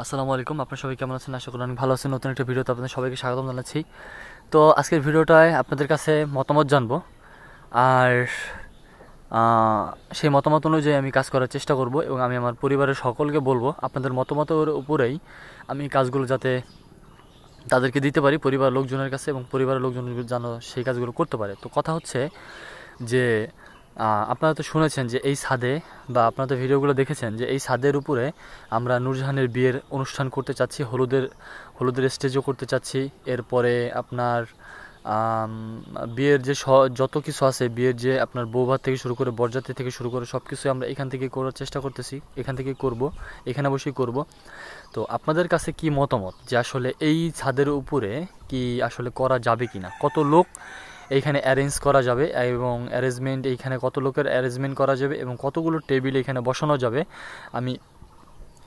আসসালামু আলাইকুম। আপনারা সবাই কেমন আছেন? আশা করি অনেক ভালো আছেন। নতুন একটা ভিডিওতে আপনাদের সবাইকে স্বাগতম জানাচ্ছি। তো আজকের ভিডিওটায় আপনাদের কাছে মতামত জানবো, আর সেই মতামত অনুযায়ী আমি কাজ করার চেষ্টা করব এবং আমি আমার পরিবারের সকলকে বলবো আপনাদের মতামতের উপরেই আমি কাজগুলো যাতে তাদেরকে দিতে পারি পরিবারের লোকজনের কাছে, এবং পরিবারের লোকজন যেন সেই কাজগুলো করতে পারে। তো কথা হচ্ছে যে আপনারা তো শুনেছেন যে এই ছাদে, বা আপনারা তো ভিডিওগুলো দেখেছেন যে এই ছাদের উপরে আমরা নূরজাহানের বিয়ের অনুষ্ঠান করতে চাচ্ছি, হলুদের স্টেজও করতে চাচ্ছি। এরপরে আপনার বিয়ের যে যত কিছু আছে, বিয়ের যে আপনার বৌভাত থেকে শুরু করে বরযাত্রী থেকে শুরু করে সব কিছু আমরা এখান থেকে করার চেষ্টা করতেছি, এখান থেকে করব, এখানে বসেই করব। তো আপনাদের কাছে কি মতামত যে আসলে এই ছাদের উপরে কি আসলে করা যাবে কিনা, কত লোক এইখানে অ্যারেঞ্জ করা যাবে, এবং অ্যারেঞ্জমেন্ট এইখানে কত লোকের অ্যারেঞ্জমেন্ট করা যাবে এবং কতগুলো টেবিল এখানে বসানো যাবে, আমি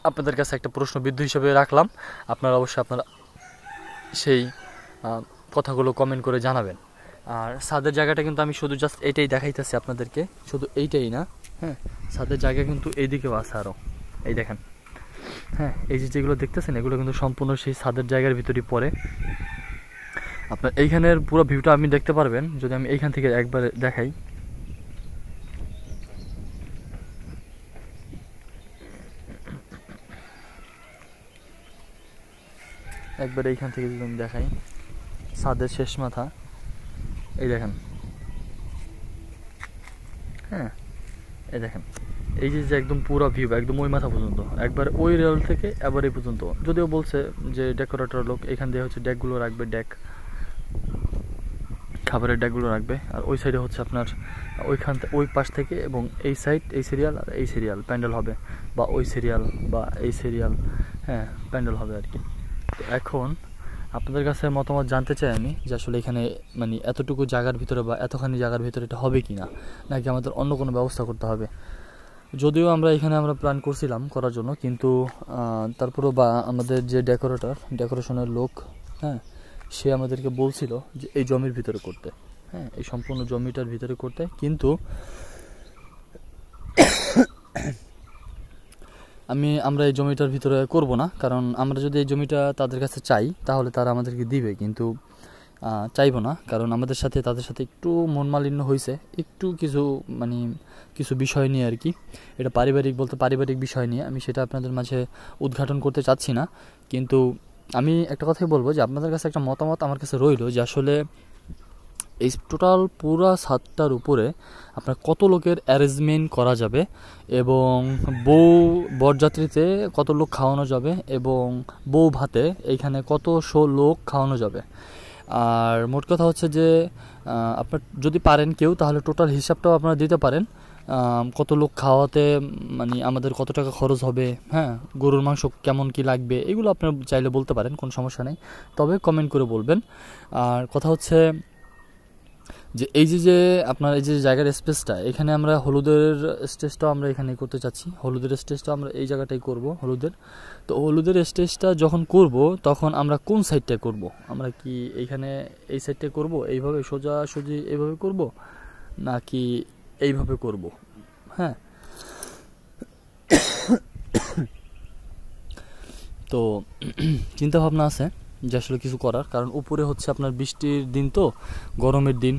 আপনাদের কাছে একটা প্রশ্নবিদ্ধ হিসেবে রাখলাম। আপনারা অবশ্যই আপনারা সেই কথাগুলো কমেন্ট করে জানাবেন। আর ছাদের জায়গাটা কিন্তু আমি শুধু জাস্ট এইটাই দেখাইতেছি আপনাদেরকে, শুধু এইটাই না, হ্যাঁ, ছাদের জায়গা কিন্তু এইদিকেও আছে আরও, এই দেখেন, হ্যাঁ, এই যেগুলো দেখতেছেন এগুলো কিন্তু সম্পূর্ণ সেই ছাদের জায়গার ভিতরেই পড়ে। আপনার এইখানের পুরো ভিউটা আপনি দেখতে পারবেন যদি আমি এইখান থেকে একবার দেখাই। একবার এইখান থেকে যদি আমি দেখাই ছাদের শেষ মাথা, এই দেখেন, হ্যাঁ, এই দেখেন, এই যে একদম পুরো ভিউ একদম ওই মাথা পর্যন্ত, একবার ওই রেল থেকে এবার এই পর্যন্ত। যদিও বলছে যে ডেকোরেটর লোক এখান দিয়ে হচ্ছে ডেকগুলো রাখবে, খাবারের ডেকগুলো রাখবে, আর ওই সাইডে হচ্ছে আপনার ওই পাশ থেকে, এবং এই সাইড এই সিরিয়াল আর এই সিরিয়াল প্যান্ডেল হবে, বা ওই সিরিয়াল বা এই সিরিয়াল, হ্যাঁ, প্যান্ডেল হবে আর কি। তো এখন আপনাদের কাছে মতামত জানতে চাই আমি যে আসলে এখানে মানে এতটুকু জায়গার ভিতরে বা এতখানি জায়গার ভিতরে এটা হবে কি না, নাকি আমাদের অন্য কোনো ব্যবস্থা করতে হবে। যদিও আমরা প্ল্যান করছিলাম করার জন্য, কিন্তু তারপরেও বা আমাদের যে ডেকোরেশনের লোক, হ্যাঁ, সে আমাদেরকে বলছিল যে এই জমির ভিতরে করতে, হ্যাঁ, এই সম্পূর্ণ জমিটার ভিতরে করতে, কিন্তু আমরা এই জমিটার ভিতরে করব না, কারণ আমরা যদি এই জমিটা তাদের কাছে চাই তাহলে তারা আমাদেরকে দিবে, কিন্তু চাইবো না, কারণ আমাদের সাথে তাদের সাথে একটু মনমালিন্য হয়েছে, একটু কিছু বিষয় নিয়ে আর কি। এটা পারিবারিক বিষয় নিয়ে আমি সেটা আপনাদের মাঝে উদ্ঘাটন করতে চাচ্ছি না, কিন্তু আমি একটা কথাই বলবো যে আপনাদের কাছে একটা মতামত আমার কাছে রইলো যে আসলে এই টোটাল পুরা ছাদটার উপরে আপনার কত লোকের অ্যারেঞ্জমেন্ট করা যাবে, এবং বরযাত্রীতে কত লোক খাওয়ানো যাবে, এবং বউ ভাতে এইখানে কত লোক খাওয়ানো যাবে। আর মোট কথা হচ্ছে যে আপনার যদি পারেন কেউ তাহলে টোটাল হিসাবটাও আপনারা দিতে পারেন, কত লোক খাওয়াতে আমাদের কত টাকা খরচ হবে, হ্যাঁ, গরুর মাংস কেমন কি লাগবে, এগুলো আপনারা চাইলে বলতে পারেন, কোনো সমস্যা নেই, তবে কমেন্ট করে বলবেন। আর কথা হচ্ছে যে এই যে আপনার এই যে জায়গার স্পেসটা, এখানে আমরা হলুদের স্টেজটাও আমরা এখানে করতে চাচ্ছি, হলুদের স্টেজটা আমরা এই জায়গাটাই করব হলুদের। তো হলুদের স্টেজটা যখন করব তখন আমরা কোন সাইডটায় করব, আমরা কি এইখানে এই সাইডটায় করব, এইভাবে সোজাসুজি এইভাবে করব, নাকি এইভাবে করব, হ্যাঁ। তো চিন্তা ভাবনা আছে যে আসলে কিছু করার, কারণ উপরে হচ্ছে আপনার বৃষ্টির দিন, তো গরমের দিন,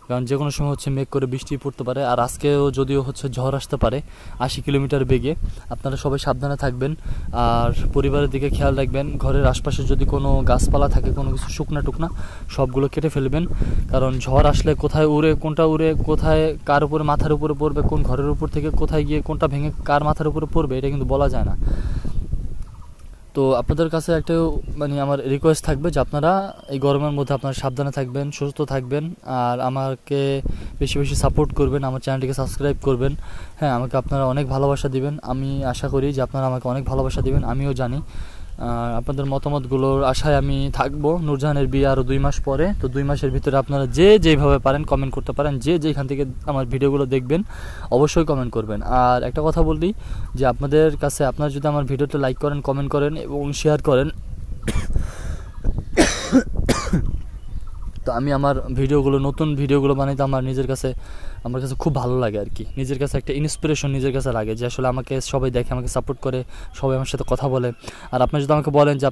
কারণ যে কোনো সময় হচ্ছে মেঘ করে বৃষ্টি পড়তে পারে, আর আজকেও যদিও হচ্ছে ঝড় আসতে পারে 80 কিলোমিটার বেগে। আপনারা সবাই সাবধানে থাকবেন, আর পরিবারের দিকে খেয়াল রাখবেন। ঘরের আশপাশে যদি কোনো গাছপালা থাকে, কোনো কিছু শুকনা টুকনা, সবগুলো কেটে ফেলবেন, কারণ ঝড় আসলে কোথায় উড়ে, কোনটা উড়ে কোথায় কার উপরে মাথার উপরে পড়বে, কোন ঘরের উপর থেকে কোথায় গিয়ে কোনটা ভেঙে কার মাথার উপরে পড়বে, এটা কিন্তু বলা যায় না। তো আপনাদের কাছে একটা আমার রিকোয়েস্ট থাকবে যে আপনারা এই গরমের মধ্যে আপনারা সাবধানে থাকবেন, সুস্থ থাকবেন, আর আমাকে বেশি বেশি সাপোর্ট করবেন, আমার চ্যানেলটিকে সাবস্ক্রাইব করবেন, হ্যাঁ, আমাকে আপনারা অনেক ভালোবাসা দিবেন। আমি আশা করি যে আপনারা আমাকে অনেক ভালোবাসা দিবেন, আমিও জানি। আর আপনাদের মতামতগুলোর আশায় আমি থাকবো। নূরজাহানের বিয়ে আরও 2 মাস পরে, তো 2 মাসের ভিতরে আপনারা যেভাবে পারেন কমেন্ট করতে পারেন, যেখান থেকে আমার ভিডিওগুলো দেখবেন অবশ্যই কমেন্ট করবেন। আর একটা কথা বললি যে আপনাদের কাছে, আপনারা যদি আমার ভিডিওতে লাইক করেন, কমেন্ট করেন এবং শেয়ার করেন, তো আমি আমার নতুন ভিডিওগুলো বানাইতে আমার কাছে খুব ভালো লাগে আর কি। নিজের কাছে একটা ইন্সপিরেশন নিজের কাছে লাগে যে আসলে আমাকে সবাই দেখে, আমাকে সাপোর্ট করে, সবাই আমার সাথে কথা বলে। আর আপনি যদি আমাকে বলেন যে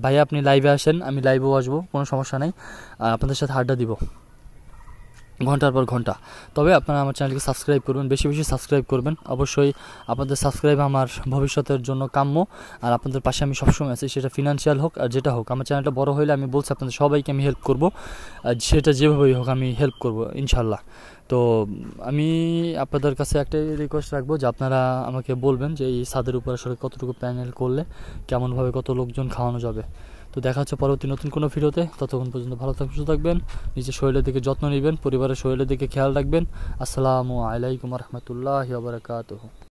ভাইয়া আপনি লাইভে আসেন, আমি লাইভেও আসবো, কোনো সমস্যা নেই, আর আপনাদের সাথে আড্ডা দিব ঘন্টার পর ঘন্টা। তবে আপনারা আমার চ্যানেলকে সাবস্ক্রাইব করবেন, বেশি বেশি সাবস্ক্রাইব করবেন। অবশ্যই আপনাদের সাবস্ক্রাইব আমার ভবিষ্যতের জন্য কাম্য, আর আপনাদের পাশে আমি সবসময় আছি, সেটা ফিনান্সিয়াল হোক আর যেটা হোক। আমার চ্যানেলটা বড় হলে আমি বলছি আপনাদের সবাইকে আমি হেল্প করব, সেটা যেভাবেই হোক আমি হেল্প করব ইনশাল্লাহ। তো আমি আপনাদের কাছে একটাই রিকোয়েস্ট রাখবো যে আপনারা আমাকে বলবেন যে এই ছাদের উপর আসলে কতটুকু প্যানেল করলে কেমনভাবে কত লোকজন খাওয়ানো যাবে। তো দেখা হচ্ছে পরবর্তী নতুন কোনো ভিডিওতে। ততক্ষণ পর্যন্ত ভালো থাকবেন, নিজের শরীরের দিকে যত্ন নেবেন, পরিবারের শরীরের দিকে খেয়াল রাখবেন। আসসালামু আলাইকুম রহমতুল্লাহি ওয়া বারাকাতুহু।